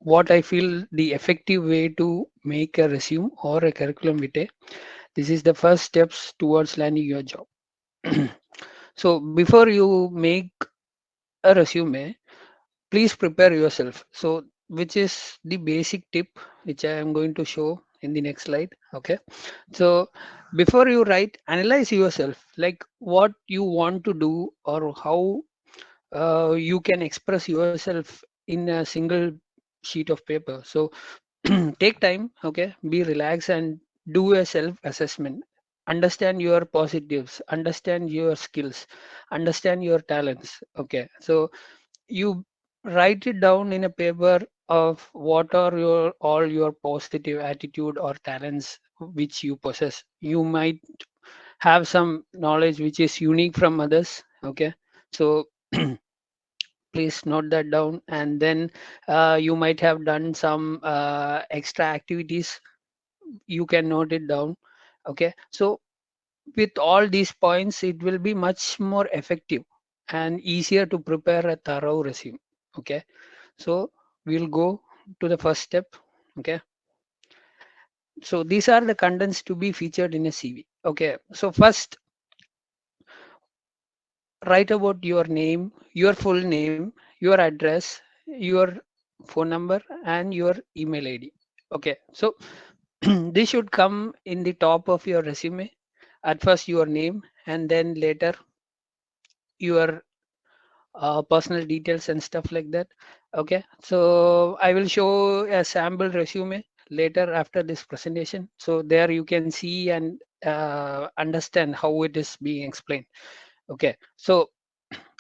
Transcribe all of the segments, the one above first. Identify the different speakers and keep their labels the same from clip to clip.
Speaker 1: what I feel the effective way to make a resume or a curriculum vitae. This is the first steps towards landing your job. So before you make a resume, please prepare yourself. So which is the basic tip which I am going to show in the next slide. Okay. So before you write, analyze yourself, like what you want to do or how you can express yourself in a single sheet of paper. So take time, okay, be relaxed and do a self assessment. Understand your positives, understand your skills, understand your talents. Okay, so you write it down in a paper of what are your all your positive attitude or talents which you possess. You might have some knowledge which is unique from others. Okay, so please note that down, and then you might have done some extra activities. You can note it down. Okay, so with all these points it will be much more effective and easier to prepare a thorough resume. Okay, so we'll go to the first step. Okay, so these are the contents to be featured in a CV. Okay, so first, write about your name, your full name, your address, your phone number, and your email ID. Okay, so this should come in the top of your resume. At first, your name, and then later your personal details and stuff like that. Okay, so I will show a sample resume later after this presentation. So there you can see and understand how it is being explained. Okay, so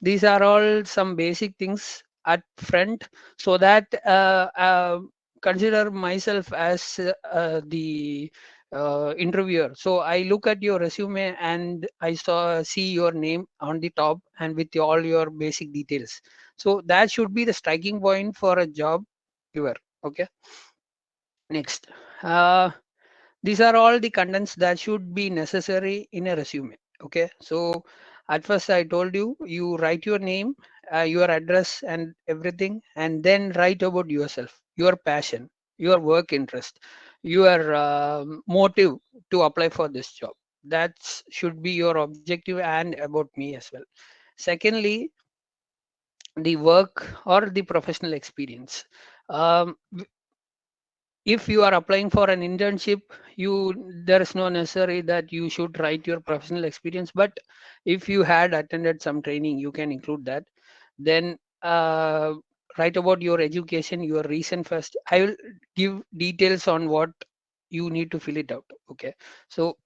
Speaker 1: these are all some basic things at front, so that consider myself as the interviewer. So I look at your resume and I see your name on the top and with all your basic details. So that should be the striking point for a job giver. Okay, next, uh, these are all the contents that should be necessary in a resume. Okay, so at first I told you, you write your name, your address and everything, and then write about yourself, your passion, your work interest, your motive to apply for this job. That should be your objective and about me as well. Secondly, the work or the professional experience. um, if you are applying for an internship, you there is no necessary that you should write your professional experience, but if you had attended some training you can include that. Then write about your education, your recent first. I will give details on what you need to fill it out. Okay, so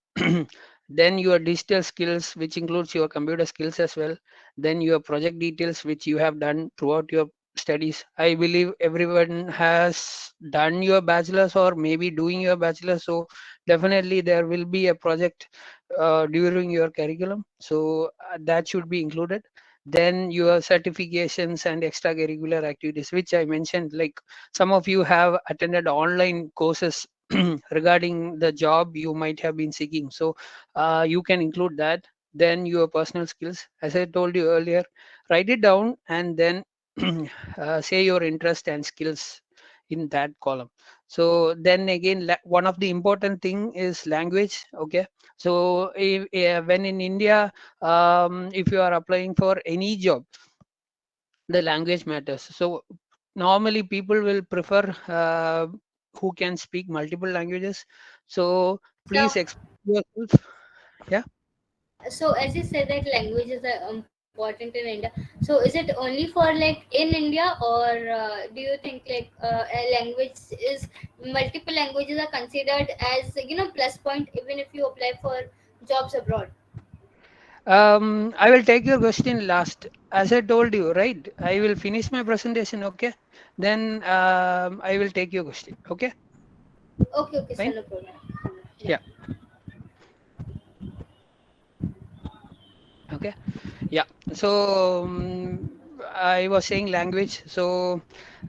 Speaker 1: then your digital skills, which includes your computer skills as well. Then your project details which you have done throughout your studies. I believe everyone has done your bachelor's or maybe doing your bachelor's, so definitely there will be a project during your curriculum, so that should be included. Then your certifications and extracurricular activities, which I mentioned, like some of you have attended online courses regarding the job you might have been seeking, so you can include that. Then your personal skills, as I told you earlier, write it down and then say your interest and skills in that column. So then again, one of the important thing is language. Okay, so when in India, if you are applying for any job, the language matters. So normally people will prefer who can speak multiple languages. So
Speaker 2: So,
Speaker 1: please express yourself. Yeah.
Speaker 2: so as you said that languages are important in India. So is it only for like in India, or do you think like a language is multiple languages are considered as plus point even if you apply for jobs abroad?
Speaker 1: I will take your question last. As I told you, right? I will finish my presentation. Okay. Then I will take your question. Okay.
Speaker 2: Okay, okay, so
Speaker 1: Fine.
Speaker 2: no problem. Yeah.
Speaker 1: Yeah. Okay. Yeah. So I was saying language. So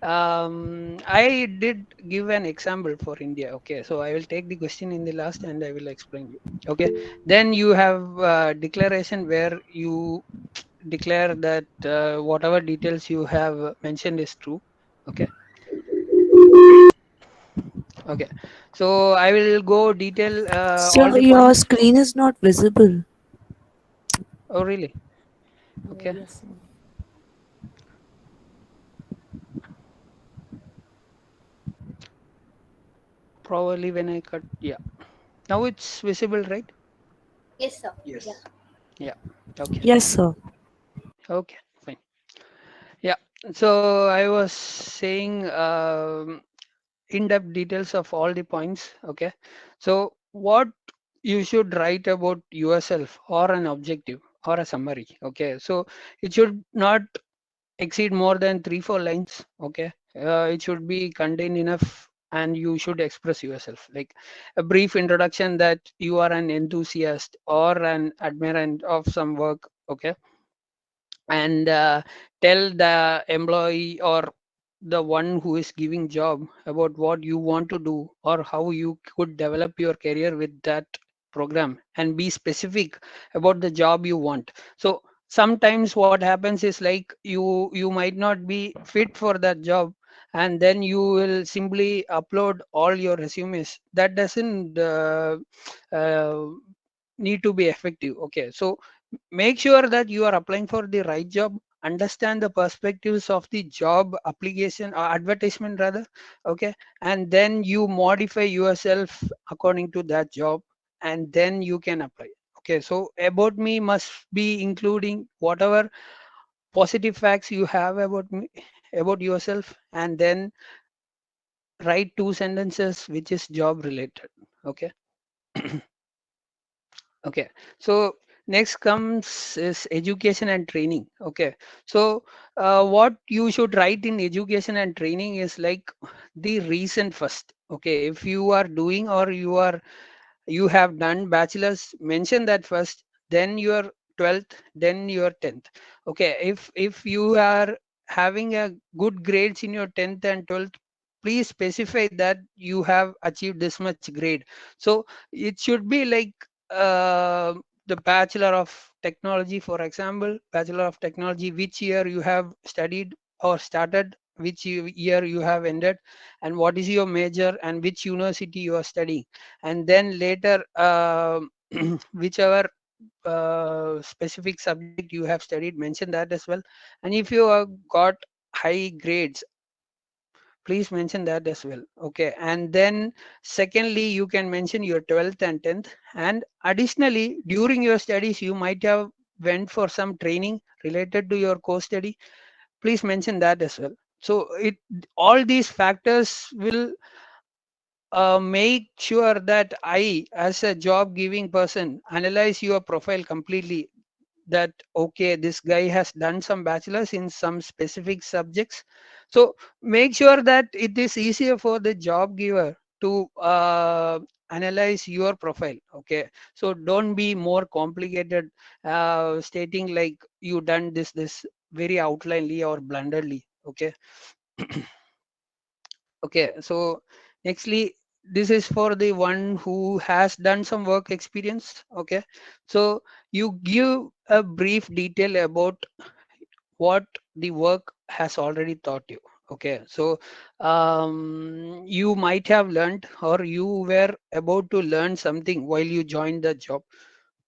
Speaker 1: I did give an example for India. Okay. So I will take the question in the last and I will explain you. Okay. Then you have declaration where you declare that whatever details you have mentioned is true. Okay. Okay, so I will go detail all
Speaker 3: Sir,
Speaker 1: the
Speaker 3: your
Speaker 1: points.
Speaker 3: screen is not visible.
Speaker 1: Oh, really? Okay,
Speaker 3: Yes, sir.
Speaker 1: probably when I cut. Yeah, now it's visible, right?
Speaker 2: Yes, sir. Yeah.
Speaker 4: Yes.
Speaker 1: Yeah. Okay.
Speaker 3: Yes, sir.
Speaker 1: Okay. Fine. Yeah. So I was saying in-depth details of all the points. Okay. So what you should write about yourself or an objective or a summary. Okay. So it should not exceed more than 3 4 lines. Okay, it should be contained enough, and you should express yourself like a brief introduction that you are an enthusiast or an admirant of some work. Okay, and tell the employee or the one who is giving job about what you want to do or how you could develop your career with that program, and be specific about the job you want. So sometimes what happens is like you might not be fit for that job, and then you will simply upload all your resumes. That doesn't uh, need to be effective. Okay, so make sure that you are applying for the right job, understand the perspectives of the job application or advertisement rather. Okay, and then you modify yourself according to that job, and then you can apply. Okay, so about me must be including whatever positive facts you have about me, about yourself, and then write 2 sentences which is job related. Okay. Okay, so next comes is education and training. Okay, so what you should write in education and training is like the reason first. Okay, if you are doing or you have done bachelor's, mention that first, then your 12th, then your 10th. Okay, if you are having a good grades in your 10th and 12th, please specify that you have achieved this much grade. So it should be like uh, the bachelor of technology, for example, bachelor of technology, which year you have studied or started, which year you have ended, and what is your major and which university you are studying. And then later whichever specific subject you have studied, mention that as well. And if you have got high grades, please mention that as well. Okay, and then secondly, you can mention your 12th and 10th. And additionally, during your studies you might have went for some training related to your course study. Please mention that as well. So it, all these factors will make sure that I, as a job giving person, analyze your profile completely. That okay, this guy has done some bachelor's in some specific subjects. So make sure that it is easier for the job giver to analyze your profile. Okay, so don't be more complicated, stating like you done this very outlinely or blunderly. Okay. Okay, so nextly, this is for the one who has done some work experience. Okay, so you give a brief detail about what the work has already taught you. Okay, so you might have learned or you were about to learn something while you joined the job.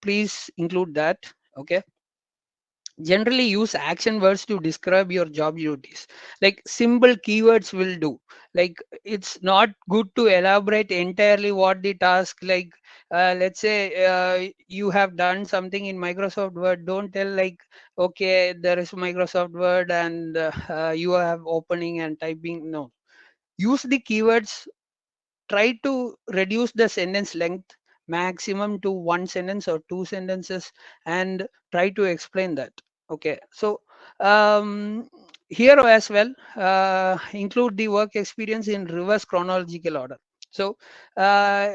Speaker 1: Please include that. Okay, generally use action words to describe your job duties, like simple keywords will do. Like it's not good to elaborate entirely what the task, like let's say you have done something in Microsoft Word. Don't tell like okay, there is Microsoft Word and you have opening and typing. No, use the keywords. Try to reduce the sentence length maximum to 1 sentence or 2 sentences, and try to explain that. Okay, so here as well, include the work experience in reverse chronological order. So uh,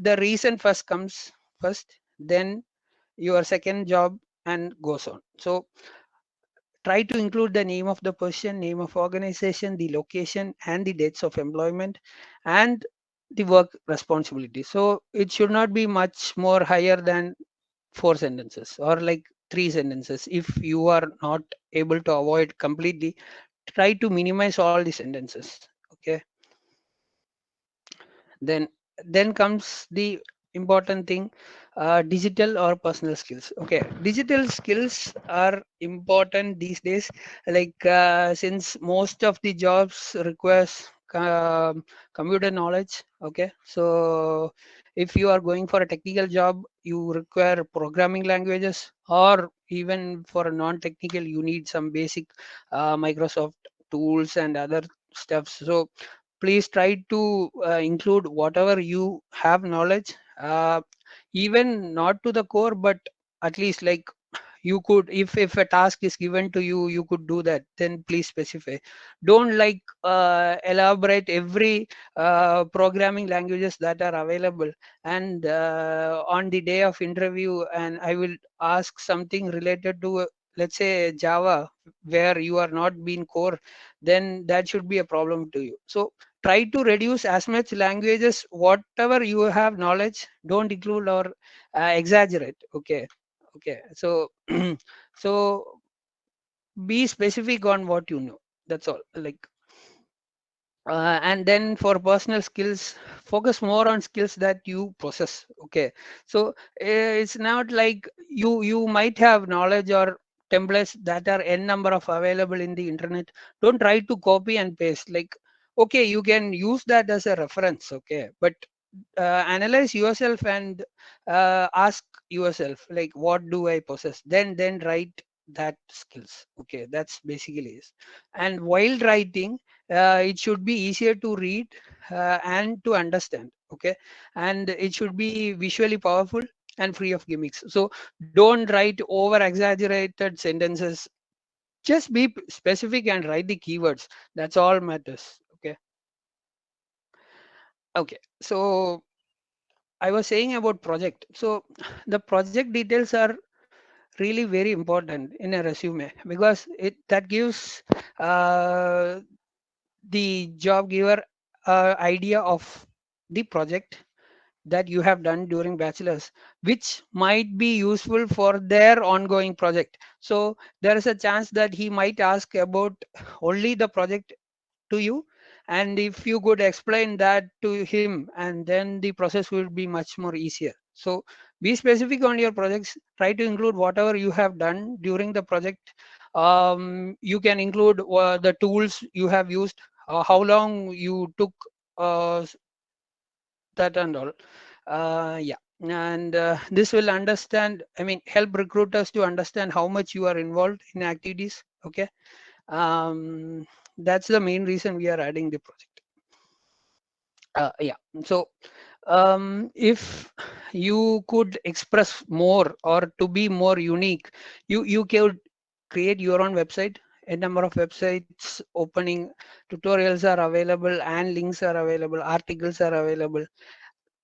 Speaker 1: the reason first comes first, then your second job, and goes on. So try to include the name of the person, name of organization, the location, and the dates of employment, and the work responsibility. So it should not be much more higher than 4 sentences or like 3 sentences. If you are not able to avoid completely, try to minimize all the sentences. Okay. then then comes the important thing, digital or personal skills. Okay, digital skills are important these days, like since most of the jobs requires computer knowledge. Okay, so if you are going for a technical job, you require programming languages, or even for a non-technical you need some basic Microsoft tools and other stuff. So please try to include whatever you have knowledge, even not to the core, but at least like you could, if a task is given to you, you could do that, then please specify. Don't like elaborate every programming languages that are available, and on the day of interview and I will ask something related to let's say Java, where you are not being core, then that should be a problem to you. So try to reduce as much languages, whatever you have knowledge, don't include or exaggerate. Okay, okay, so so be specific on what you know, that's all. Like and then for personal skills, focus more on skills that you possess. Okay, so it's not like you might have knowledge or templates that are n number of available in the internet. Don't try to copy and paste. Like, okay, you can use that as a reference, okay, but analyze yourself and ask yourself like, what do I possess, then write that skills. Okay, that's basically is. And while writing, it should be easier to read and to understand. Okay, and it should be visually powerful and free of gimmicks. So don't write over exaggerated sentences, just be specific and write the keywords. That's all matters. Okay, okay, so I was saying about project. So the project details are really very important in a resume, because it that gives uh, the job giver idea of the project that you have done during bachelor's, which might be useful for their ongoing project. So there is a chance that he might ask about only the project to you, and if you could explain that to him, and then the process will be much more easier. So be specific on your projects, try to include whatever you have done during the project. You can include the tools you have used, how long you took, that and all. Yeah, and this will understand, I mean, help recruiters to understand how much you are involved in activities. Okay, um, that's the main reason we are adding the project. Yeah, so if you could express more or to be more unique, you could create your own website. A number of websites opening, tutorials are available and links are available, articles are available.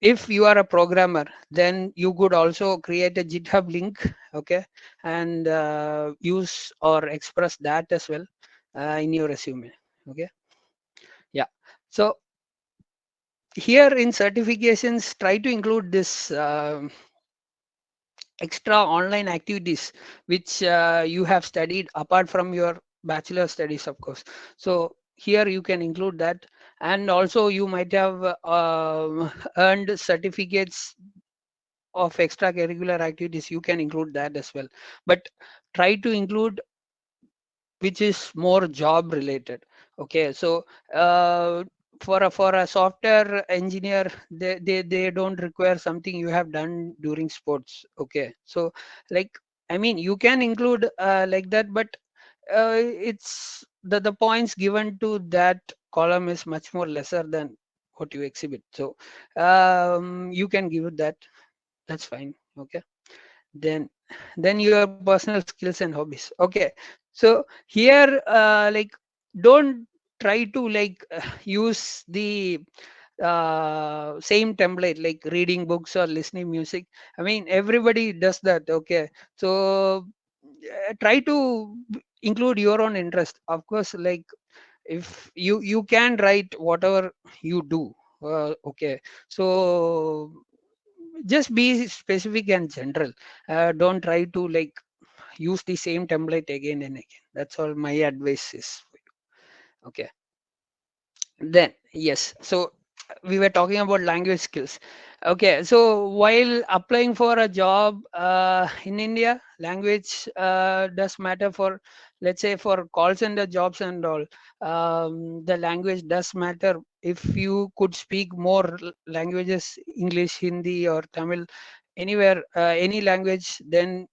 Speaker 1: If you are a programmer, then you could also create a GitHub link. Okay, and use or express that as well in your resume. Okay, yeah, so here in certifications, try to include this extra online activities which you have studied apart from your bachelor studies, of course. So here you can include that, and also you might have earned certificates of extracurricular activities, you can include that as well. But try to include which is more job related. Okay, so for a software engineer, they don't require something you have done during sports. Okay, so like, I mean, you can include like that, but it's the points given to that column is much more lesser than what you exhibit. So you can give it that, that's fine. Okay, then your personal skills and hobbies. Okay, so here like, don't try to like use the same template like reading books or listening music. I mean, everybody does that. Okay, so try to include your own interest, of course. Like, if you can write whatever you do, okay, so just be specific and general. Don't try to like use the same template again and again. That's all my advice is for you. Okay, then yes, so we were talking about language skills. Okay, so while applying for a job in India, language does matter for, let's say, for call center jobs and all. The language does matter. If you could speak more languages, English, Hindi, or Tamil, anywhere, any language, then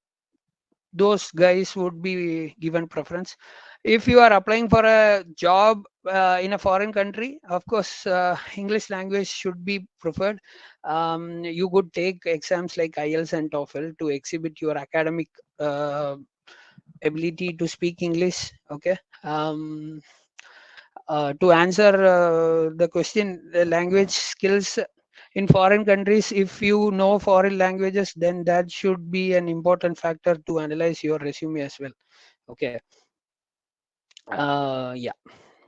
Speaker 1: those guys would be given preference. If you are applying for a job in a foreign country, of course, English language should be preferred. You could take exams like IELTS and TOEFL to exhibit your academic uh, ability to speak English. Okay. To answer the question, the language skills in foreign countries, if you know foreign languages, then that should be an important factor to analyze your resume as well. Okay. Yeah.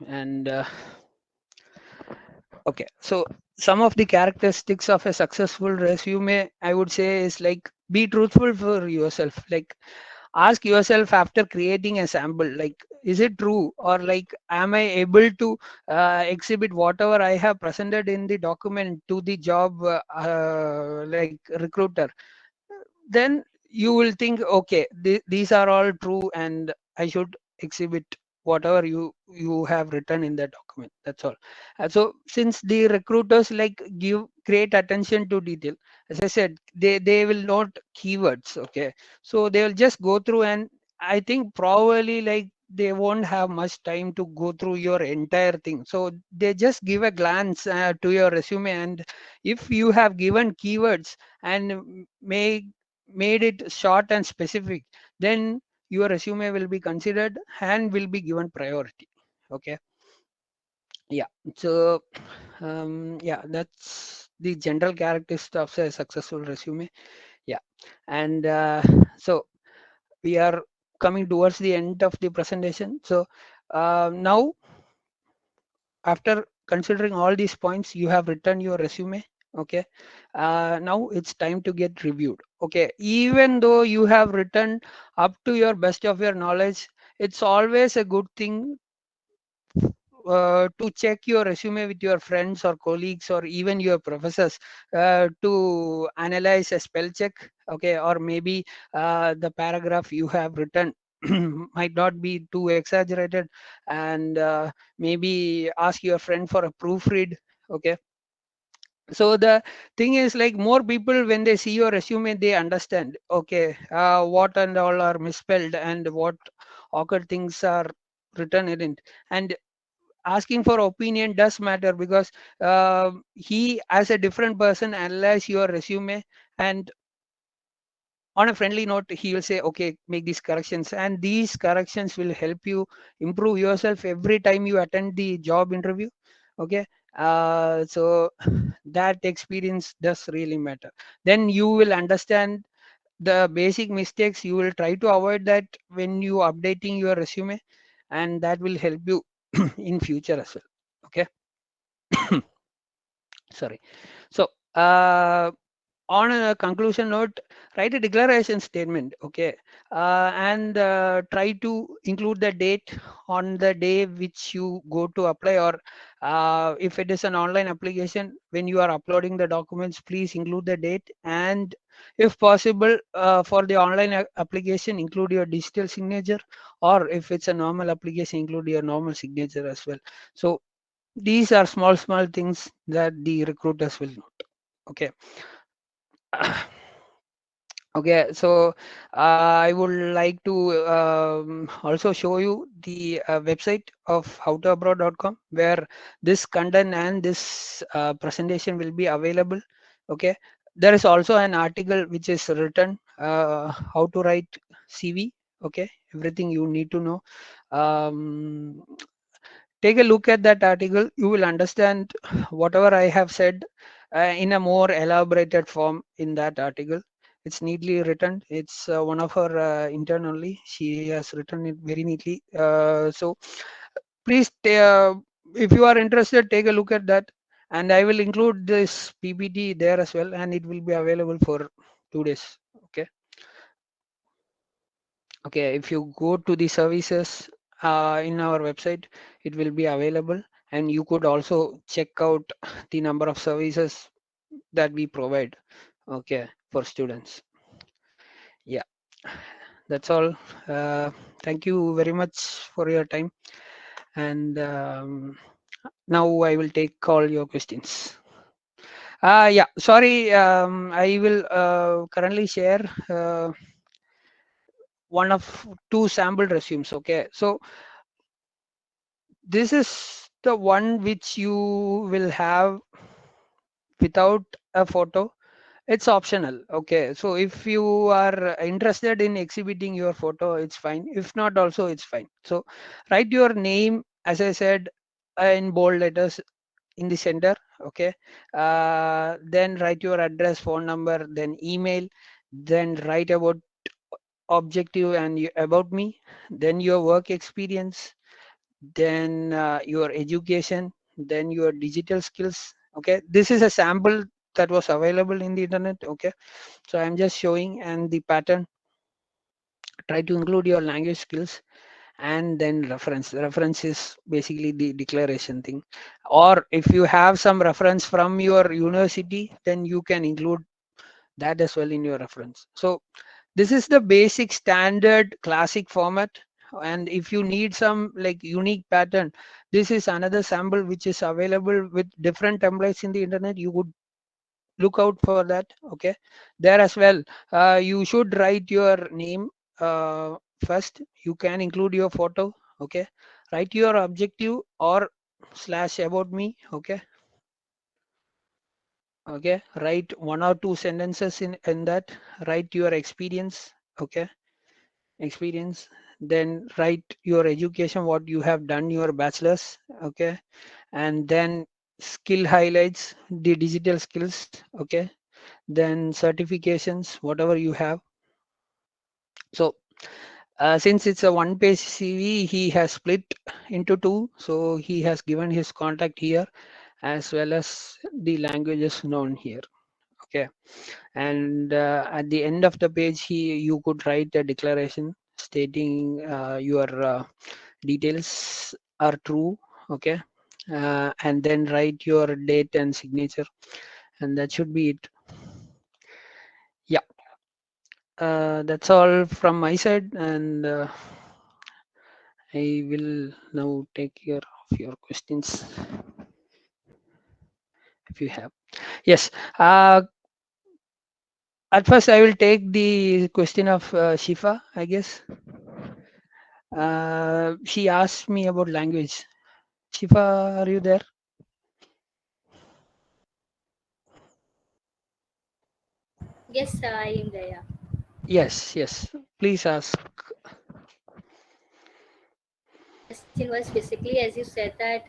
Speaker 1: And okay, so some of the characteristics of a successful resume, I would say, is like be truthful for yourself. Like ask yourself after creating a sample, like is it true, or like am I able to exhibit whatever I have presented in the document to the job like recruiter. Then you will think, okay, these are all true and I should exhibit whatever you have written in the document. That's all. So since the recruiters like give great attention to detail, as I said, they will note keywords. Okay, so they will just go through, and I think probably like they won't have much time to go through your entire thing, so they just give a glance to your resume. And if you have given keywords and made it short and specific, then your resume will be considered and will be given priority. Okay. Yeah. So yeah, that's the general characteristics of a successful resume. Yeah. And so we are coming towards the end of the presentation. So now, after considering all these points, you have written your resume. Okay. Now it's time to get reviewed. Okay, even though you have written up to your best of your knowledge, it's always a good thing to check your resume with your friends or colleagues or even your professors to analyze a spell check. Okay, or maybe the paragraph you have written might not be too exaggerated, and maybe ask your friend for a proofread. Okay, so the thing is like more people when they see your resume, they understand, okay, what and all are misspelled and what awkward things are written in it. And asking for opinion does matter, because he as a different person analyze your resume, and on a friendly note he will say, okay, make these corrections, and these corrections will help you improve yourself every time you attend the job interview. Okay. So that experience does really matter. Then you will understand the basic mistakes, you will try to avoid that when you updating your resume, and that will help you in future as well. Okay. Sorry. So on a conclusion note, write a declaration statement. Okay. And try to include the date on the day which you go to apply, or if it is an online application, when you are uploading the documents, please include the date. And if possible, for the online application, include your digital signature, or if it's a normal application, include your normal signature as well. So these are small things that the recruiters will note. Okay. Okay, so I would like to also show you the website of howtoabroad.com, where this content and this presentation will be available. Okay, there is also an article which is written how to write CV. Okay, everything you need to know. Um, Take a look at that article. You will understand whatever I have said in a more elaborated form in that article. It's neatly written. It's one of her intern only. She has written it very neatly. So please, if you are interested, take a look at that. And I will include this PPT there as well, and it will be available for 2 days. Okay. Okay, if you go to the services in our website, it will be available. and you could also check out the number of services that we provide, okay, for students. Yeah, that's all. uh, Thank you very much for your time, and now I will take all your questions. Yeah, sorry, I will currently share uh, one of two sample resumes. Okay, so this is the one which you will have without a photo. It's optional. Okay, so if you are interested in exhibiting your photo, it's fine. If not, also it's fine. So write your name, as I said, in bold letters in the center. Okay, then write your address, phone number, then email, then write about objective and about me, then your work experience, then your education, then your digital skills. Okay, this is a sample that was available in the internet. Okay, so I'm just showing, and the pattern, try to include your language skills, and then reference. The reference is basically the declaration thing, or if you have some reference from your university, then you can include that as well in your reference. So this is the basic standard classic format, and if you need some like unique pattern, this is another sample which is available with different templates in the internet. You could look out for that. Okay, there as well. You should write your name first. You can include your photo. Okay, write your objective or slash about me. Okay, okay, write one or two sentences in that. Write your experience. Okay, experience, then write your education, what you have done, your bachelor's. Okay, and then skill highlights, the digital skills. Okay, then certifications, whatever you have. So since it's a one page CV, he has split into two, so he has given his contact here as well as the languages known here. Okay, and at the end of the page, you could write a declaration stating your details are true. Okay, and then write your date and signature, and that should be it. Yeah, that's all from my side, and I will now take care of your questions if you have. Yes, at first I will take the question of Shifa, I guess. She asked me about language. Shifa, are you there?
Speaker 2: Yes, I am there. Yeah.
Speaker 1: Yes, yes. Please ask.
Speaker 2: My question was basically, as you said, that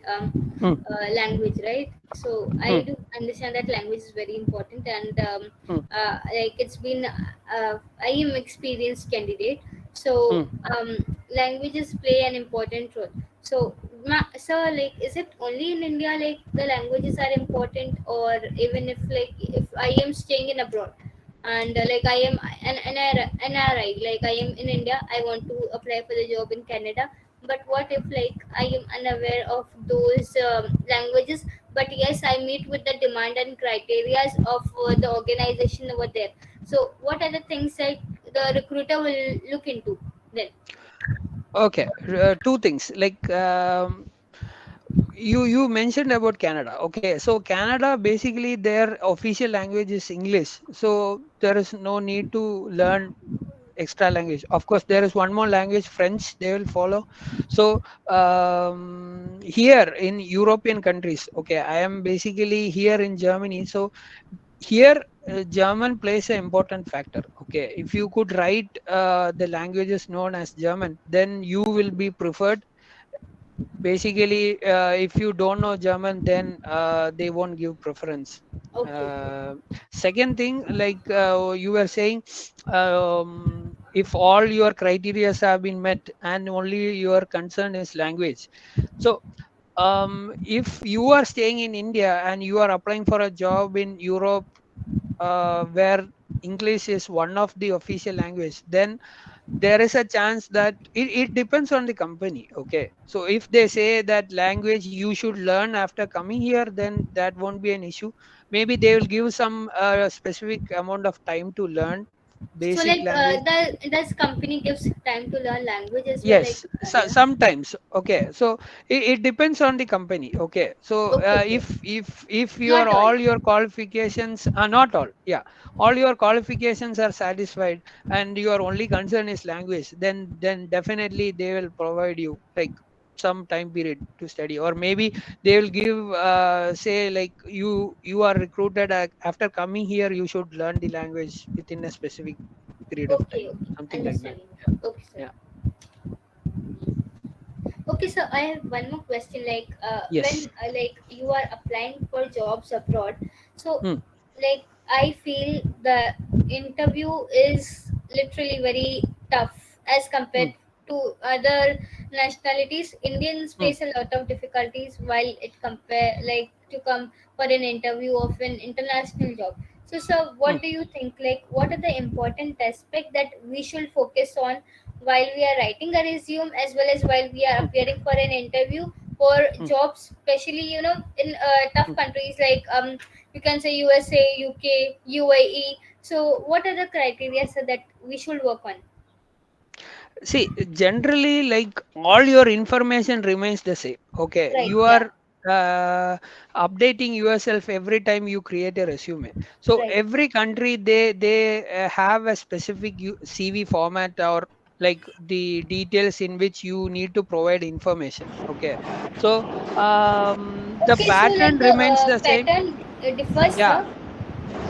Speaker 1: Hmm,
Speaker 2: language, right? So
Speaker 1: hmm,
Speaker 2: I do understand that language is very important, and
Speaker 1: hmm,
Speaker 2: like it's been, I am experienced candidate, so
Speaker 1: hmm.
Speaker 2: languages play an important role. So, so like, is it only in India like the languages are important, or even if I am staying in abroad? And like I am NRI, like I am in India, I want to apply for the job in Canada, but what if like I am unaware of those languages, but yes, I meet with the demand and criteria of the organization over there. So what are the things that the recruiter will look into then?
Speaker 1: Okay, two things. Like you mentioned about Canada. Okay, so Canada basically their official language is English, so there is no need to learn extra language. Of course, there is one more language, French, they will follow. So here in European countries, okay, I am basically here in Germany. So here German plays an important factor. Okay, if you could write the languages known as German, then you will be preferred. Basically if you don't know German, then they won't give preference.
Speaker 2: Okay, okay.
Speaker 1: uh, Second thing, like you were saying, if all your criteria have been met and only your concern is language. So if you are staying in India and you are applying for a job in Europe, where English is one of the official language, then there is a chance that it depends on the company. Okay, so if they say that language you should learn after coming here, then that won't be an issue. Maybe they will give some specific amount of time to learn
Speaker 2: So
Speaker 1: basic
Speaker 2: like
Speaker 1: language.
Speaker 2: the does company gives time to learn language as well? Like
Speaker 1: Yes, sometimes. Okay, so it depends on the company. Okay, so
Speaker 2: okay, okay,
Speaker 1: if your
Speaker 2: not all.
Speaker 1: all your qualifications are not all, yeah, all your qualifications are satisfied, and your only concern is language, then definitely they will provide you like some time period to study, or maybe they will give say like you are recruited after coming here, you should learn the language within a specific period of time,
Speaker 2: Okay, okay,
Speaker 1: something like that.
Speaker 2: understanding. Okay, sir.
Speaker 1: Yeah.
Speaker 2: Okay, so I have one more question. Like,
Speaker 1: Yes.
Speaker 2: when like you are applying for jobs abroad, so
Speaker 1: Hmm.
Speaker 2: like I feel the interview is literally very tough as
Speaker 1: Hmm.
Speaker 2: compared to other nationalities. Indians
Speaker 1: Hmm.
Speaker 2: face a lot of difficulties while it compare like to come for an interview of an international job. So, sir,
Speaker 1: Hmm.
Speaker 2: what do you think? Like, what are the important aspects that we should focus on while we are writing a resume as well as while we are
Speaker 1: Hmm.
Speaker 2: appearing for an interview for
Speaker 1: Hmm.
Speaker 2: jobs, especially in tough
Speaker 1: Hmm.
Speaker 2: countries like you can say USA, UK, UAE. So what are the criteria so that we should work on?
Speaker 1: See, generally, like all your information remains the same. Okay,
Speaker 2: Right,
Speaker 1: you
Speaker 2: yeah,
Speaker 1: are updating yourself every time you create a resume. So
Speaker 2: right.
Speaker 1: every country they have a specific CV format, or like the details in which you need to provide information. Okay, so the
Speaker 2: Okay, so
Speaker 1: pattern
Speaker 2: like the
Speaker 1: remains the same.
Speaker 2: pattern differs,
Speaker 1: Yeah,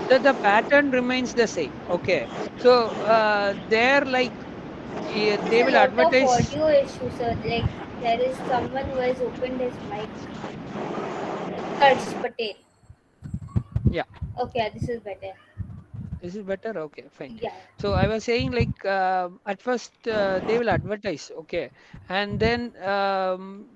Speaker 2: sir.
Speaker 1: the pattern remains the same. Okay, so there like
Speaker 2: There's
Speaker 1: they
Speaker 2: a
Speaker 1: will
Speaker 2: lot of
Speaker 1: advertise.
Speaker 2: audio issues, sir. Like there is someone who has opened his mic. Karsh Patel.
Speaker 1: Yeah,
Speaker 2: Okay, this is better.
Speaker 1: this is better. Okay, fine.
Speaker 2: Yeah.
Speaker 1: So I was saying like at first they will advertise. Okay, and then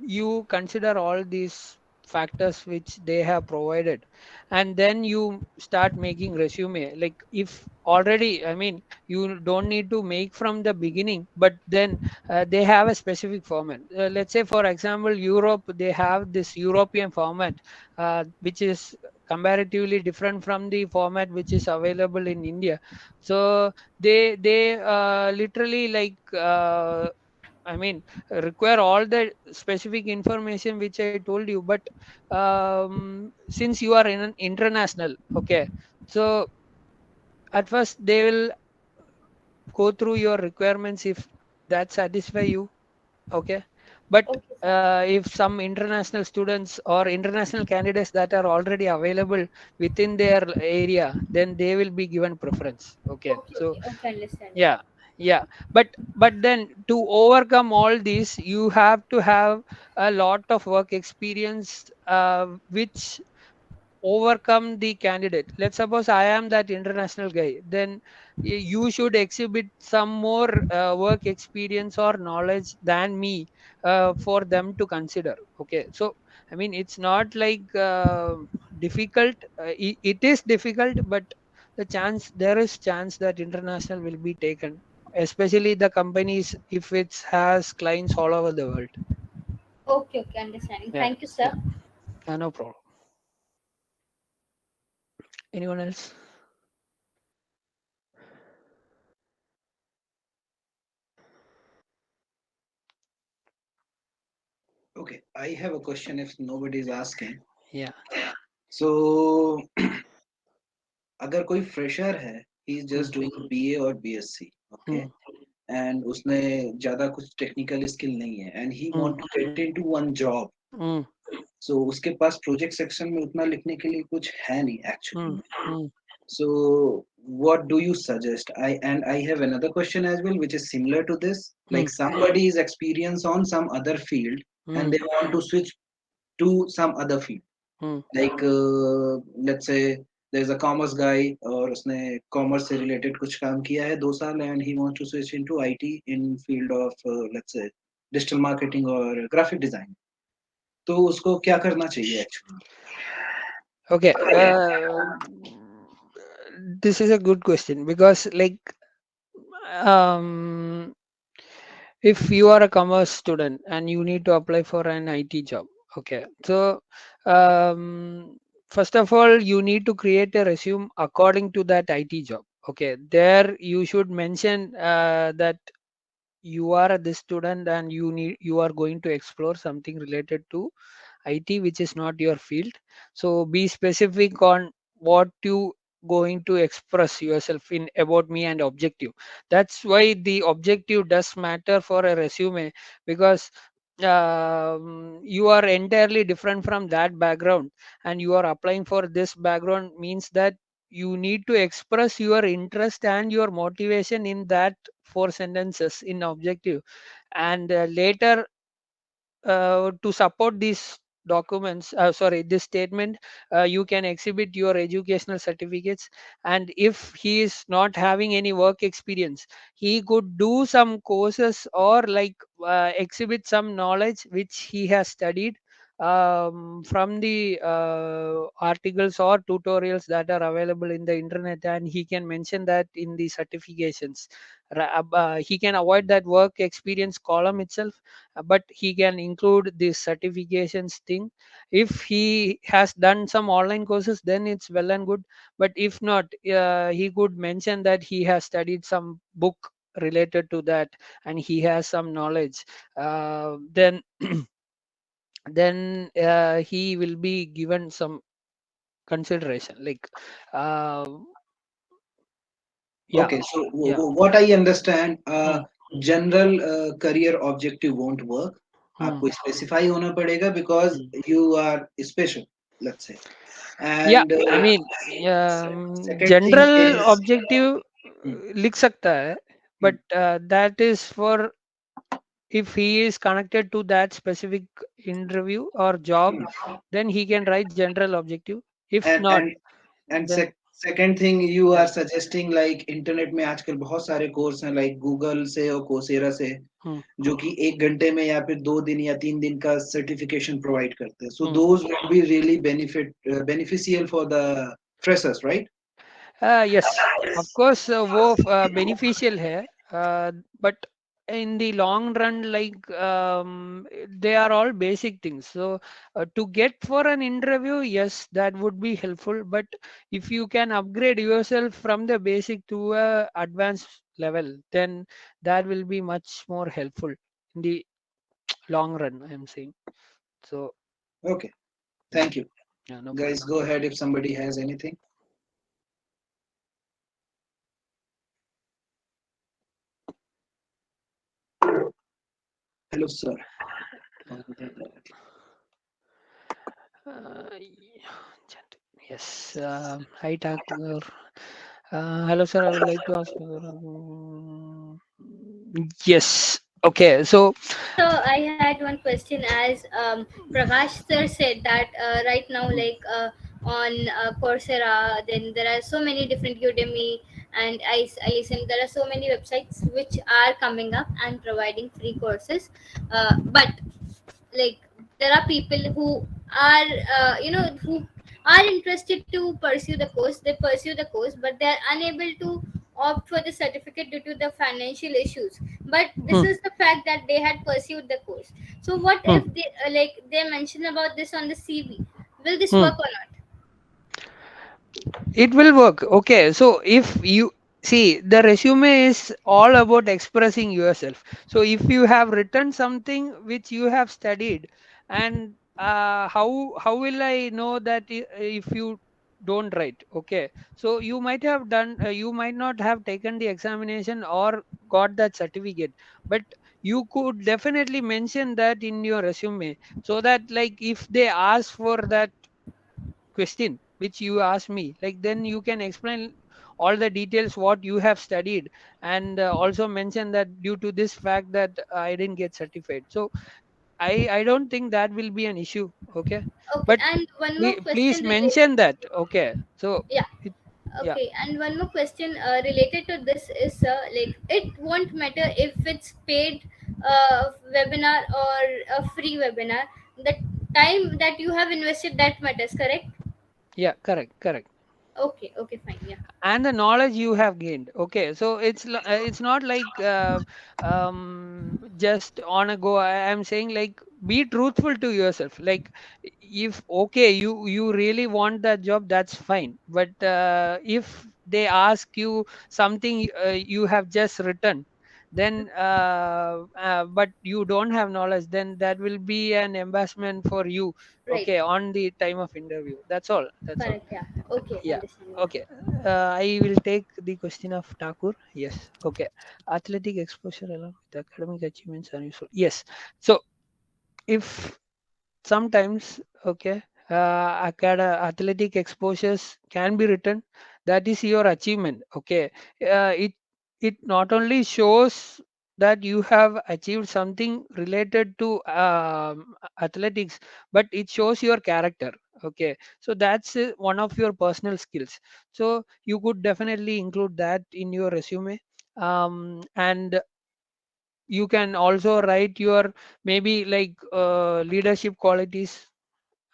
Speaker 1: you consider all these factors which they have provided, and then you start making resume. Like if already, I mean, you don't need to make from the beginning, but then they have a specific format. Let's say for example, Europe, they have this European format, which is comparatively different from the format which is available in India. So they literally like I mean require all the specific information which I told you. But since you are in an international, okay, so at first they will go through your requirements if that satisfy you. Okay, but
Speaker 2: Okay, sir.
Speaker 1: if some international students or international candidates that are already available within their area, then they will be given preference. Okay,
Speaker 2: Okay,
Speaker 1: so
Speaker 2: okay, okay, understanding.
Speaker 1: yeah, yeah, but then to overcome all this, you have to have a lot of work experience, which overcome the candidate. Let's suppose I am that international guy, then you should exhibit some more work experience or knowledge than me for them to consider. Okay, so I mean it's not like difficult. It is difficult, but there is chance that international will be taken, especially the companies if it has clients all over the world.
Speaker 2: Okay, okay, understanding.
Speaker 1: Yeah,
Speaker 2: Thank you,
Speaker 1: yeah,
Speaker 2: sir.
Speaker 1: no problem. Anyone else?
Speaker 3: Okay, I have a question if nobody is asking.
Speaker 1: Yeah.
Speaker 3: So, अगर कोई fresher है, he is
Speaker 1: Hmm.
Speaker 3: just doing BA or BSc, okay,
Speaker 1: Hmm.
Speaker 3: and उसने ज़्यादा कुछ technical skill नहीं है, and he
Speaker 1: Hmm.
Speaker 3: want to get into one job.
Speaker 1: Hmm.
Speaker 3: So उसके पास project section में उतना लिखने के लिए कुछ है नहीं
Speaker 1: Hmm.
Speaker 3: actually.
Speaker 1: Hmm.
Speaker 3: So what do you suggest? I have another question as well, which is similar to this.
Speaker 1: Hmm.
Speaker 3: Like somebody is experienced on some other field,
Speaker 1: Hmm.
Speaker 3: and they want to switch to some other field.
Speaker 1: Hmm.
Speaker 3: Like let's say there's a commerce guy और उसने commerce से related कुछ काम किया है 2 साल, and he wants to switch into IT in field of let's say digital marketing or graphic design. तो उसको क्या करना चाहिए actually?
Speaker 1: Okay. This is a good question because, like, um, if you are a commerce student and you need to apply for an IT job, okay. So first of all, you need to create a resume according to that IT job. Okay, there you should mention that you are this student and you are going to explore something related to IT which is not your field. So be specific on what you going to express yourself in about me and objective. That's why the objective does matter for a resume, because you are entirely different from that background and you are applying for this background, means that you need to express your interest and your motivation in that four sentences in objective. And later, to support these documents, sorry, this statement, you can exhibit your educational certificates. And if he is not having any work experience, he could do some courses or like exhibit some knowledge which he has studied from the articles or tutorials that are available in the internet, and he can mention that in the certifications. He can avoid that work experience column itself, but he can include this certifications thing. If he has done some online courses, then it's well and good. But if not, he could mention that he has studied some book related to that and he has some knowledge. Then then he will be given some consideration, like uh, yeah.
Speaker 3: Okay, so
Speaker 1: Yeah.
Speaker 3: what I understand,
Speaker 1: Hmm.
Speaker 3: general career objective won't work.
Speaker 1: Hmm.
Speaker 3: आपको specify होना पड़ेगा because
Speaker 1: Hmm.
Speaker 3: you are special, let's say.
Speaker 1: Yeah,
Speaker 3: And
Speaker 1: I mean,
Speaker 3: second thing
Speaker 1: general
Speaker 3: is,
Speaker 1: objective
Speaker 3: hmm,
Speaker 1: लिख सकता है,
Speaker 3: hmm,
Speaker 1: but that is for if he is connected to that specific interview or job,
Speaker 3: hmm.
Speaker 1: then he can write general objective. If
Speaker 3: and
Speaker 1: not,
Speaker 3: and and
Speaker 1: then
Speaker 3: second thing you
Speaker 1: yeah.
Speaker 3: are suggesting, like internet में आजकल बहुत सारे course हैं, like Google से और Coursera से,
Speaker 1: Hmm.
Speaker 3: जो कि 1 घंटे में या फिर 2 दिन या 3 दिन का सर्टिफिकेशन प्रोवाइड करते हैं. So
Speaker 1: Hmm.
Speaker 3: those will be really beneficial for the freshers, right?
Speaker 1: Yes, of course, वो beneficial है, but in the long run, like they are all basic things. So to get for an interview, yes, that would be helpful. But if you can upgrade yourself from the basic to a advanced level, then that will be much more helpful in the long run, I'm saying. So
Speaker 3: Okay,
Speaker 1: yeah,
Speaker 3: thank you.
Speaker 1: yeah, no problem.
Speaker 3: Guys, go ahead if somebody has anything. Hello, sir.
Speaker 1: Yes, hi Thakur. Hello, sir. I would like to ask. Yes. Okay. So,
Speaker 2: So I had one question. As Prakash sir said that right now, like on Coursera, then there are so many different Udemy, and I listen. There are so many websites which are coming up and providing free courses. But like there are people who are who are interested to pursue the course. They pursue the course, but they are unable to opt for the certificate due to the financial issues. But this
Speaker 1: hmm,
Speaker 2: is the fact that they had pursued the course. So what
Speaker 1: hmm,
Speaker 2: if they they mention about this on the CV? Will this
Speaker 1: hmm.
Speaker 2: work or not?
Speaker 1: It will work. Okay. So, if you see, the resume is all about expressing yourself. So, if you have written something which you have studied, and how will I know that if you don't write? Okay. So, you might have done, you might not have taken the examination or got that certificate, but you could definitely mention that in your resume, so that like if they ask for that question which you asked me, like then you can explain all the details what you have studied, and also mention that due to this fact that I didn't get certified. So I don't think that will be an issue. Okay,
Speaker 2: Okay,
Speaker 1: but
Speaker 2: and one more
Speaker 1: please
Speaker 2: question related.
Speaker 1: mention that. Okay, so
Speaker 2: Yeah.
Speaker 1: it, yeah,
Speaker 2: Okay, and one more question related to this is like it won't matter if it's paid webinar or a free webinar. The time that you have invested that matters, correct?
Speaker 1: yeah, correct, correct.
Speaker 2: Okay, okay, fine. Yeah.
Speaker 1: and the knowledge you have gained. Okay, so it's not like just on a go. I'm saying, like, be truthful to yourself. Like, if okay, you really want that job, that's fine. But if they ask you something you have just written, then but you don't have knowledge, then that will be an embarrassment for you.
Speaker 2: Right.
Speaker 1: Okay, on the time of interview. That's all. That's all.
Speaker 2: Correct. Yeah. Okay,
Speaker 1: Yeah.
Speaker 2: understand. Yeah.
Speaker 1: Okay. I will take the question of Thakur. Yes. Okay. Athletic exposure along with academic achievements are useful. Yes. So if sometimes, okay, athletic exposures can be written, that is your achievement. Okay. It not only shows that you have achieved something related to athletics, but it shows your character. Okay, so that's one of your personal skills, so you could definitely include that in your resume. And you can also write your, maybe, like, leadership qualities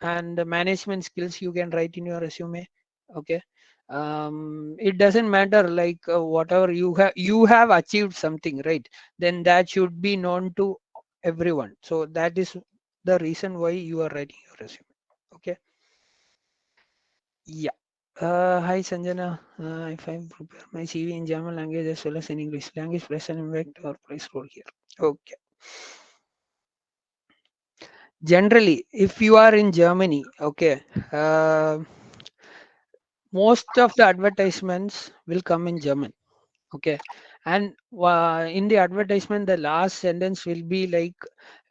Speaker 1: and the management skills you can write in your resume. Okay. It doesn't matter, like, whatever you have achieved something, right? Then that should be known to everyone, so that is the reason why you are writing your resume. Okay. Yeah. Hi Sanjana. If I prepare my CV in German language as well as in English language, plays an impact or plays role here. Okay. Generally, if you are in Germany, okay, uh, most of the advertisements will come in German. Okay, and in the advertisement, the last sentence will be like,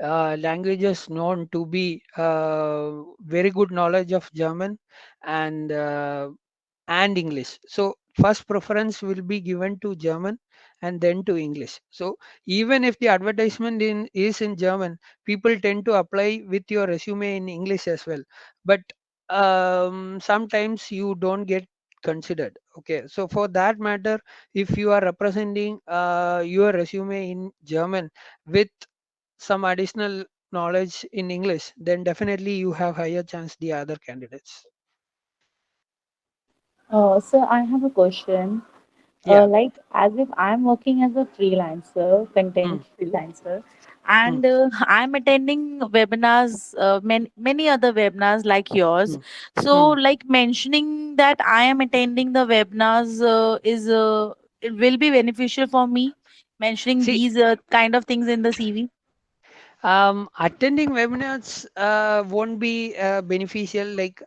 Speaker 1: languages known to be very good knowledge of German and English. So first preference will be given to German and then to English. So even if the advertisement is in German, people tend to apply with your resume in English as well. But sometimes you don't get considered. Okay, so for that matter, if you are representing your resume in German with some additional knowledge in English, then definitely you have higher chance the other candidates.
Speaker 4: So I have a question.
Speaker 1: Yeah.
Speaker 4: Like as if I'm working as a freelancer,
Speaker 1: Mm,
Speaker 4: content freelancer,
Speaker 1: mm,
Speaker 4: and I'm attending webinars, many other webinars like yours.
Speaker 1: mm,
Speaker 4: So,
Speaker 1: mm.
Speaker 4: like mentioning that I am attending the webinars is it will be beneficial for me. Mentioning
Speaker 1: See,
Speaker 4: these kind of things in the CV.
Speaker 1: attending webinars won't be beneficial. Like,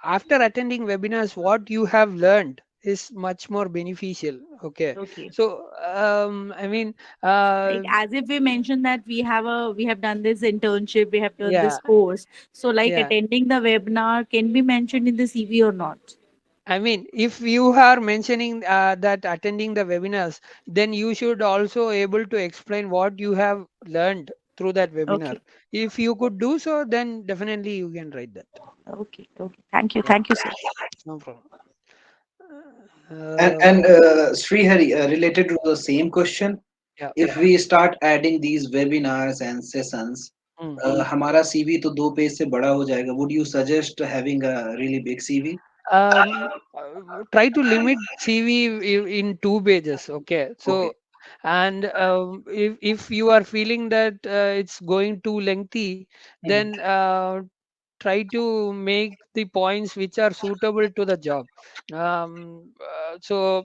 Speaker 1: after attending webinars, what you have learned is much more beneficial. Okay,
Speaker 4: Okay.
Speaker 1: so I mean,
Speaker 4: Like as if we mentioned that we have done this internship, we have done
Speaker 1: yeah,
Speaker 4: this course. So like
Speaker 1: yeah.
Speaker 4: attending the webinar can be mentioned in the CV or not?
Speaker 1: I mean, if you are mentioning that attending the webinars, then you should also able to explain what you have learned through that webinar.
Speaker 4: Okay.
Speaker 1: If you could do so, then definitely you can write that.
Speaker 4: Okay. Okay. Thank you.
Speaker 1: Yeah,
Speaker 4: Thank you, sir.
Speaker 1: no problem.
Speaker 3: And
Speaker 1: Uh,
Speaker 3: and Srihari, related to the same question,
Speaker 1: yeah.
Speaker 3: if we start adding these webinars and sessions,
Speaker 1: Mm.
Speaker 3: हमारा CV तो 2 page से बड़ा हो जाएगा. Would you suggest having a really big CV?
Speaker 1: Try to limit CV in 2 pages. Okay,
Speaker 3: Okay.
Speaker 1: so, and if you are feeling that it's going too lengthy,
Speaker 3: Mhm.
Speaker 1: then try to make the points which are suitable to the job. So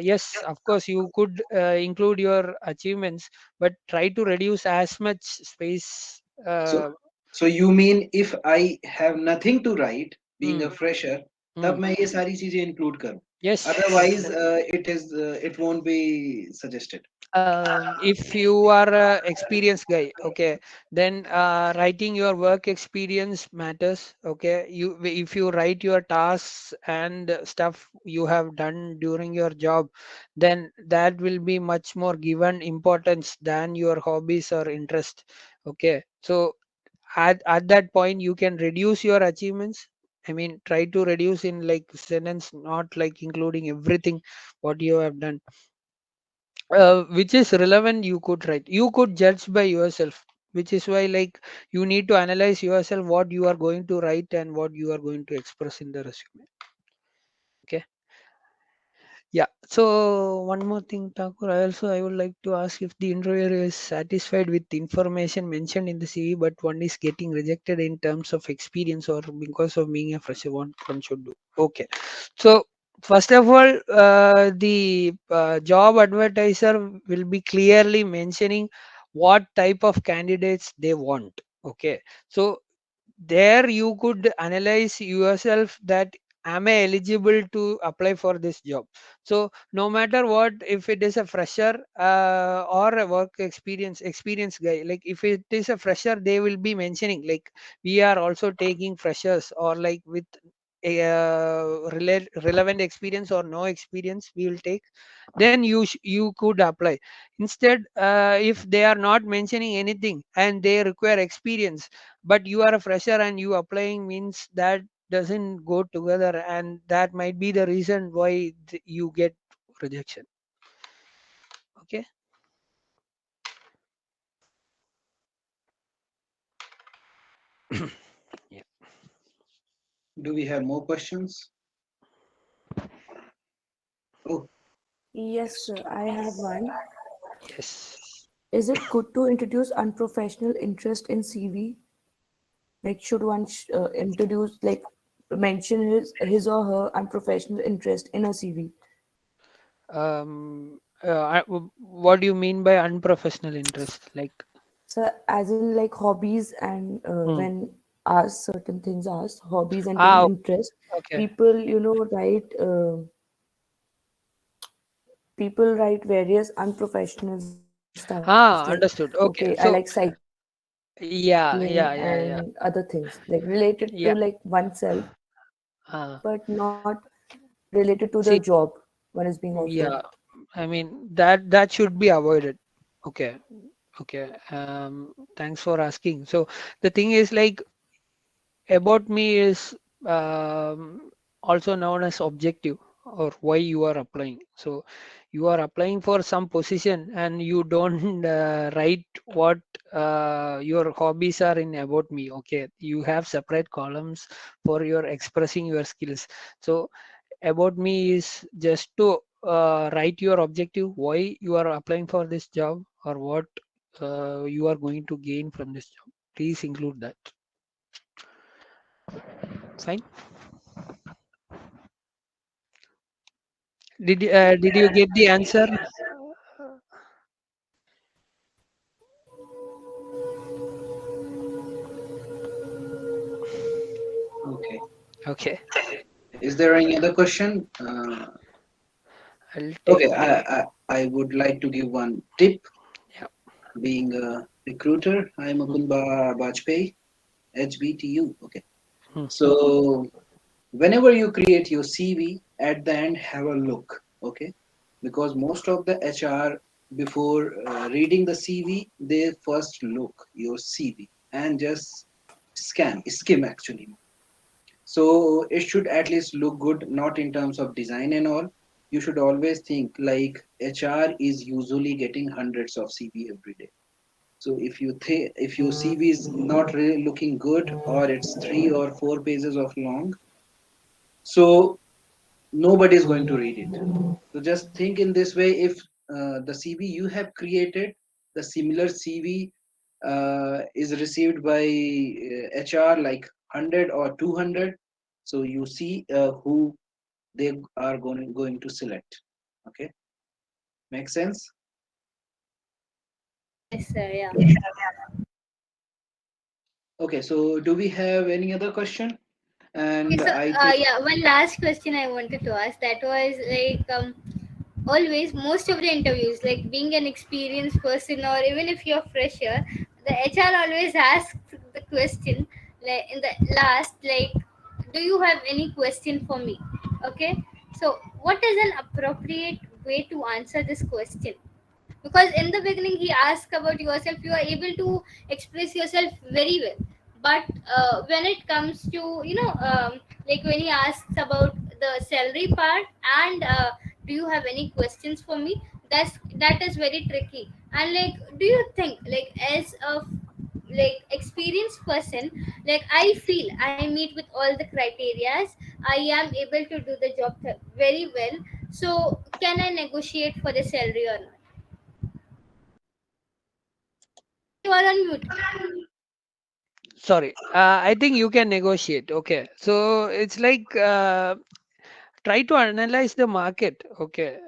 Speaker 1: yes, of course you could include your achievements, but try to reduce as much space.
Speaker 3: So, so you mean if I have nothing to write, being
Speaker 1: Mm,
Speaker 3: a fresher, तब
Speaker 1: mm,
Speaker 3: मैं ये सारी चीजें include करूँ.
Speaker 1: yes,
Speaker 3: Otherwise,
Speaker 1: definitely.
Speaker 3: it won't be suggested.
Speaker 1: If you are a experienced guy, okay, then writing your work experience matters. Okay, if you write your tasks and stuff you have done during your job, then that will be much more given importance than your hobbies or interest. Okay, so at that point you can reduce your achievements. I mean, try to reduce in like sentence, not like including everything what you have done. Which is relevant, you could write, you could judge by yourself, which is why, like, you need to analyze yourself what you are going to write and what you are going to express in the resume. Okay. Yeah. So one more thing, Thakur. I would like to ask if the interviewer is satisfied with the information mentioned in the CV, but one is getting rejected in terms of experience or because of being a fresher. What one should do? Okay. So first of all, the job advertiser will be clearly mentioning what type of candidates they want. Okay. So there you could analyze yourself that am I eligible to apply for this job. So no matter what, if it is a fresher or a work experience guy, like if it is a fresher, they will be mentioning like we are also taking freshers, or like with a relevant experience or no experience we will take. Then you could apply. Instead, if they are not mentioning anything and they require experience, but you are a fresher and you applying, means that doesn't go together, and that might be the reason why you get rejection. Okay. Yeah.
Speaker 3: Do we have more questions? Oh,
Speaker 5: Yes, sir. I have one.
Speaker 1: Yes.
Speaker 5: Is it good to introduce unprofessional interest in CV? Like, should one introduce, like, mention his or her unprofessional interest in a CV?
Speaker 1: What do you mean by unprofessional interest? Like,
Speaker 5: So, as in like hobbies, and
Speaker 1: hmm.
Speaker 5: when asked certain things, asked hobbies and
Speaker 1: Ah,
Speaker 5: interest,
Speaker 1: okay.
Speaker 5: people, write. People write various unprofessional stuff like, okay, I
Speaker 1: Understood.
Speaker 5: like
Speaker 1: Okay. So,
Speaker 5: cycling and
Speaker 1: yeah,
Speaker 5: other
Speaker 1: yeah,
Speaker 5: things
Speaker 1: yeah,
Speaker 5: like
Speaker 1: yeah,
Speaker 5: related to like oneself, but not
Speaker 1: uh,
Speaker 5: related to the job
Speaker 1: see,
Speaker 5: one is being offered.
Speaker 1: yeah, I mean that should be avoided. Okay. Okay. Thanks for asking. So the thing is like about me is also known as objective, or why you are applying. So you are applying for some position and you don't write what your hobbies are in about me. Okay, you have separate columns for your expressing your skills. So about me is just to write your objective, why you are applying for this job, or what you are going to gain from this job. Please include that. Fine. Did you get the answer?
Speaker 3: okay.
Speaker 1: Okay,
Speaker 3: Is there any other question?
Speaker 1: I'll take
Speaker 3: Okay,
Speaker 1: my.
Speaker 3: I would like to give one tip.
Speaker 1: Yeah.
Speaker 3: Being a recruiter, I am
Speaker 1: Mm,
Speaker 3: Mukunda Bajpayee, HBTU. Okay.
Speaker 1: mm,
Speaker 3: So whenever you create your CV, at the end have a look. Okay. Because most of the HR, before reading the CV, they first look your CV and just skim actually. So it should at least look good, not in terms of design and all. You should always think like HR is usually getting hundreds of CV every day. So if your CV is not really looking good, or it's 3 or 4 pages of long, so nobody is going to read it. So just think in this way: if the CV you have created, the similar CV is received by HR like 100 or 200, so you see who they are going to select. Okay, make sense?
Speaker 2: Yes, sir. Yeah.
Speaker 3: Okay, so do we have any other question?
Speaker 2: Okay,
Speaker 3: And
Speaker 2: so
Speaker 3: I think
Speaker 2: yeah, one last question I wanted to ask, that was like, always most of the interviews, like being an experienced person or even if you're fresher, the HR always asks the question like in the last, like, do you have any question for me? Okay, so what is an appropriate way to answer this question? Because in the beginning he asks about yourself, you are able to express yourself very well, but when it comes to, like when he asks about the salary part and do you have any questions for me, that is very tricky. And like, do you think, like, as a like experienced person, like I feel I meet with all the criterias, I am able to do the job very well, so can I negotiate for the salary or not? You are on mute.
Speaker 1: Sorry, I think you can negotiate. Okay, so it's like try to analyze the market. Okay,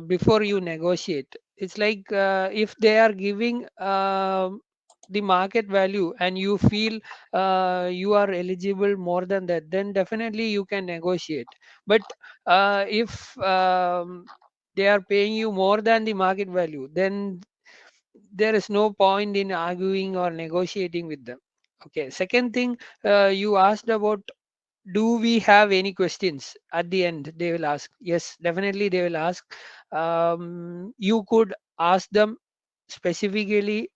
Speaker 1: before you negotiate. It's like if they are giving the market value and you feel you are eligible more than that, then definitely you can negotiate. But if they are paying you more than the market value, then there is no point in arguing or negotiating with them. Okay, second thing, you asked about, do we have any questions at the end? They will ask. Yes, definitely they will ask. You could ask them specifically.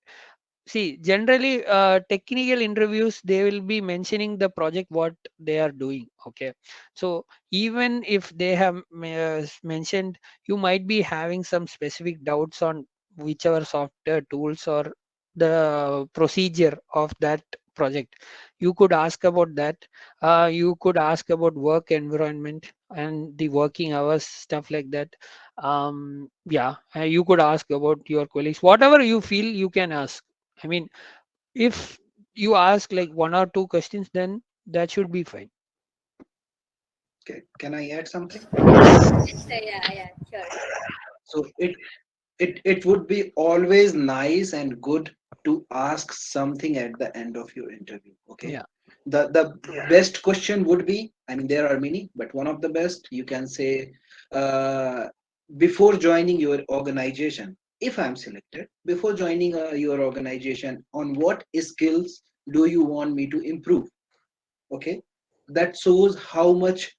Speaker 1: See, generally, technical interviews, they will be mentioning the project, what they are doing. Okay. So even if they have mentioned, you might be having some specific doubts on whichever software tools or the procedure of that project. You could ask about that. You could ask about work environment and the working hours, stuff like that. Yeah, you could ask about your colleagues. Whatever you feel, you can ask. I mean, if you ask like one or two questions, then that should be fine.
Speaker 3: Okay, can I add something?
Speaker 2: Yes, yeah, sure, sure.
Speaker 3: So it would be always nice and good to ask something at the end of your interview. Okay,
Speaker 1: Yeah.
Speaker 3: the best question would be, I mean there are many, but one of the best you can say, uh, before joining your organization, if I'm selected, before joining your organization, on what skills do you want me to improve? Okay, that shows how much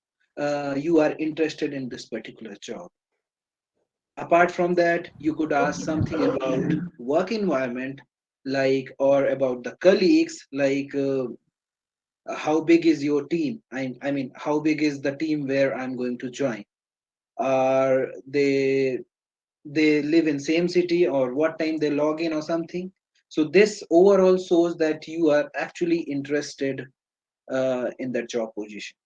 Speaker 3: you are interested in this particular job. Apart from that, you could ask something about work environment, like, or about the colleagues, like, how big is your team? I mean, how big is the team where I'm going to join? Are they live in same city, or what time they log in or something? So this overall shows that you are actually interested in that job position.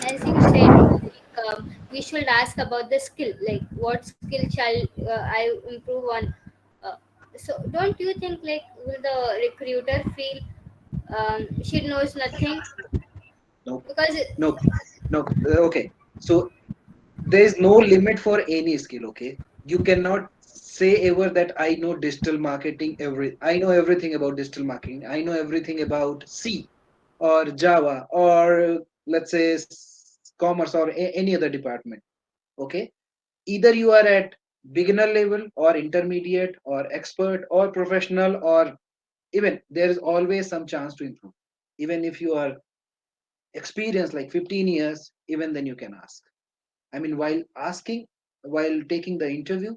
Speaker 2: As you said, like, we should ask about the skill, like what skill shall I improve on. uh, so don't you think, like, will the recruiter feel she knows nothing?
Speaker 3: No,
Speaker 2: Because
Speaker 3: no, no. Okay, so there is no limit for any skill. Okay, you cannot say ever that I know digital marketing, I know everything about digital marketing, I know everything about C or Java, or let's say commerce, or any other department. Okay, either you are at beginner level or intermediate or expert or professional, or even there is always some chance to improve. Even if you are experienced like 15 years, even then you can ask. I mean, while asking, while taking the interview,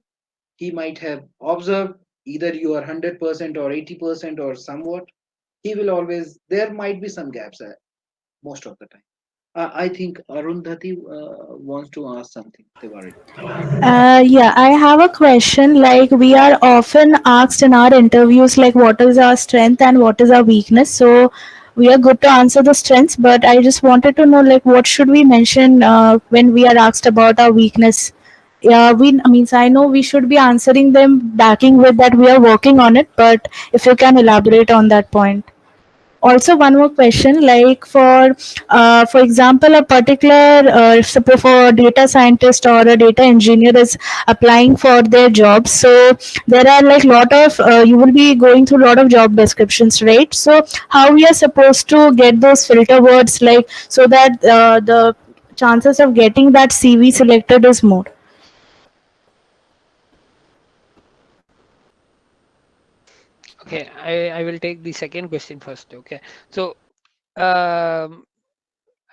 Speaker 3: he might have observed either you are 100% or 80% or somewhat. He will always, there might be some gaps most of the time. I think Arundhati wants to ask something. Tiwari.
Speaker 4: Yeah, I have a question. Like, we are often asked in our interviews, like, what is our strength and what is our weakness. So, we are good to answer the strengths, but I just wanted to know, like, what should we mention when we are asked about our weakness? Yeah, I means I know we should be answering them, backing with that we are working on it, but if you can elaborate on that point. Also, one more question, like, for example, a particular for a data scientist or a data engineer is applying for their jobs. So there are like lot of you will be going through a lot of job descriptions, right? So how we are supposed to get those filter words, like, so that the chances of getting that CV selected is more.
Speaker 1: Okay, I will take the second question first. Okay, so um,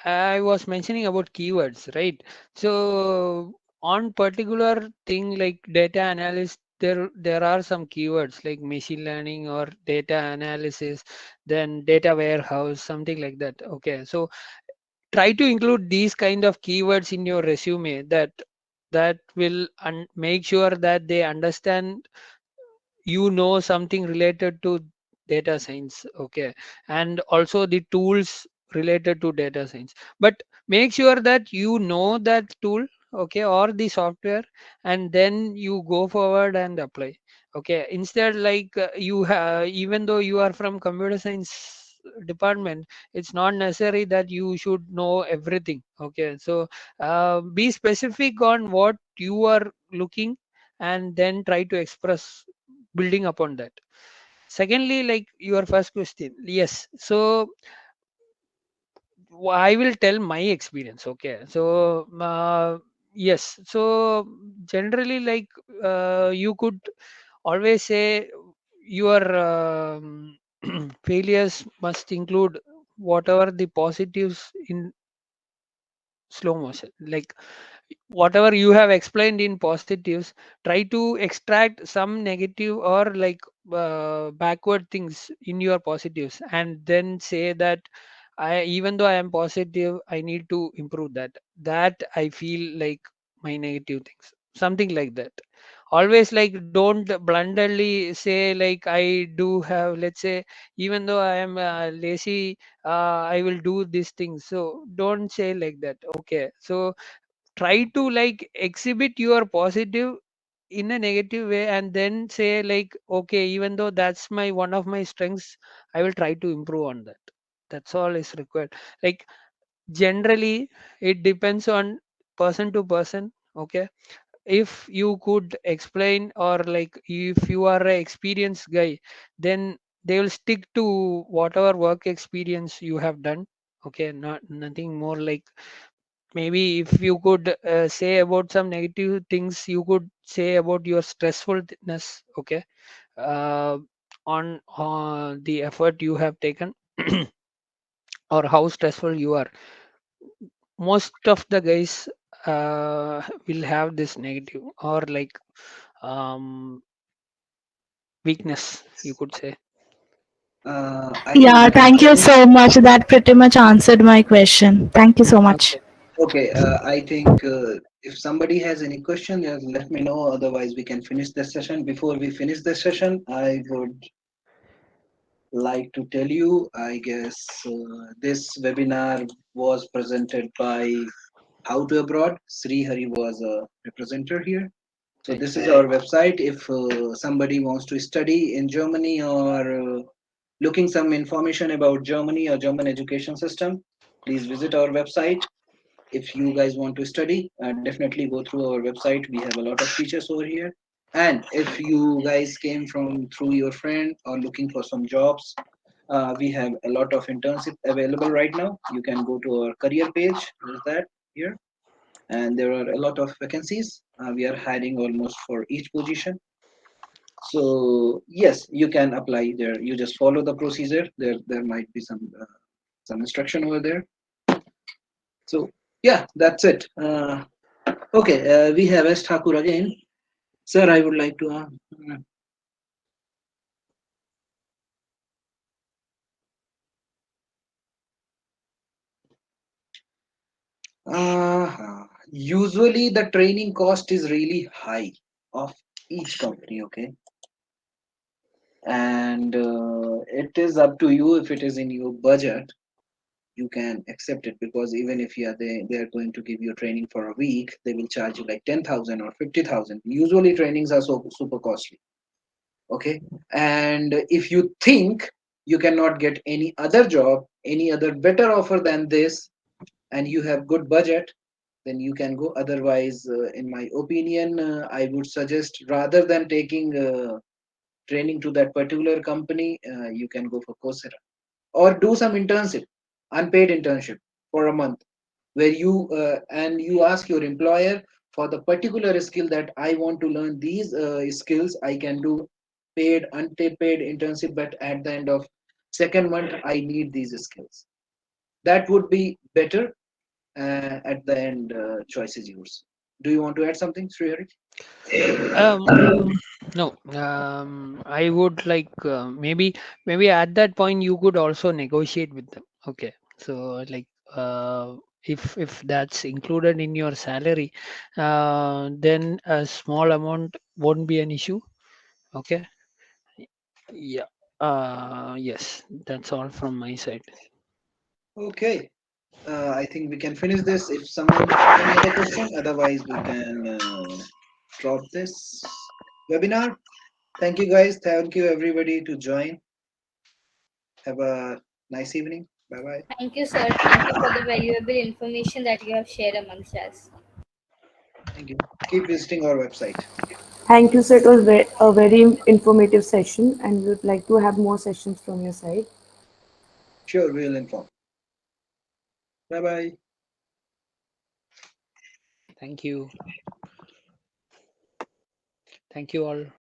Speaker 1: I was mentioning about keywords, right? So on particular thing like data analysis, there are some keywords like machine learning or data analysis, then data warehouse, something like that. Okay, so try to include these kind of keywords in your resume, that will make sure that they understand you know something related to data science, okay, and also the tools related to data science. But make sure that you know that tool, okay, or the software, and then you go forward and apply. Okay, instead, like you have, even though you are from computer science department, it's not necessary that you should know everything. Okay, so be specific on what you are looking, and then try to express building upon that. Secondly, like your first question, yes, so I will tell my experience. Okay, so yes, so generally, like you could always say your failures must include whatever the positives in slow motion, like whatever you have explained in positives, try to extract some negative or like backward things in your positives, and then say that I, even though I am positive, I need to improve that. That I feel like my negative things, something like that. Always like don't blunderly say like I do have, let's say, even though I am lazy, I will do these things. So don't say like that. Okay, so try to like exhibit your positive in a negative way, and then say like, okay, even though that's my one of my strengths, I will try to improve on that. That's all is required. Like generally it depends on person to person. Okay, if you could explain, or like if you are an experienced guy, then they will stick to whatever work experience you have done. Okay, not nothing more. Like maybe if you could say about some negative things, you could say about your stressfulness. Okay, uh, on the effort you have taken or how stressful you are. Most of the guys will have this negative or like um, weakness, you could say.
Speaker 3: I think
Speaker 4: Yeah,
Speaker 3: that
Speaker 4: thank you
Speaker 3: explains.
Speaker 4: so much. That pretty much answered my question. Thank you so much.
Speaker 1: Okay.
Speaker 3: Okay, I think if somebody has any question, just let me know. Otherwise, we can finish this session. Before we finish this session, I would like to tell you, I guess this webinar was presented by How to Abroad. Sri Hari was a representative here. So
Speaker 1: Right.
Speaker 3: this is our website. If somebody wants to study in Germany or looking some information about Germany or German education system, please visit our website. If you guys want to study, definitely go through our website. We have a lot of features over here. And if you guys came from through your friend or looking for some jobs, we have a lot of internship available right now. You can go to our career page. There's that here, and there are a lot of vacancies. We are hiring almost for each position. So yes, you can apply there. You just follow the procedure. There might be some instruction over there. So yeah, that's it. Okay, we have S. Thakur again. Sir, I would like to. Usually, the training cost is really high of each company. Okay, and it is up to you if it is in your budget. You can accept it because even if they are going to give you training for a week, they will charge you like 10,000 or 50,000. Usually, trainings are so super costly. Okay, and if you think you cannot get any other job, any other better offer than this, and you have good budget, then you can go. Otherwise, in my opinion, I would suggest rather than taking training to that particular company, you can go for Coursera or do some internship, unpaid internship for a month, where you ask your employer for the particular skill that I want to learn these skills. I can do paid, unpaid internship, but at the end of second month, I need these skills. That would be better. At the end, choice is yours. Do you want to add something, Srihari?
Speaker 1: um no, I would like maybe at that point you could also negotiate with them. Okay, so like if that's included in your salary, then a small amount won't be an issue. Okay, Yeah. Yes, that's all from my side.
Speaker 3: Okay. I think we can finish this if someone has any other question. Otherwise, we can drop this webinar. Thank you, guys. Thank you, everybody, to join. Have a nice evening. Bye bye.
Speaker 2: Thank you, sir. Thank you for the valuable information that you have shared amongst us.
Speaker 3: Thank you. Keep visiting our website.
Speaker 5: Thank you, sir. It was a very informative session, and we would like to have more sessions from your side.
Speaker 3: Sure, we'll inform. Bye bye.
Speaker 1: Thank you. Thank you all.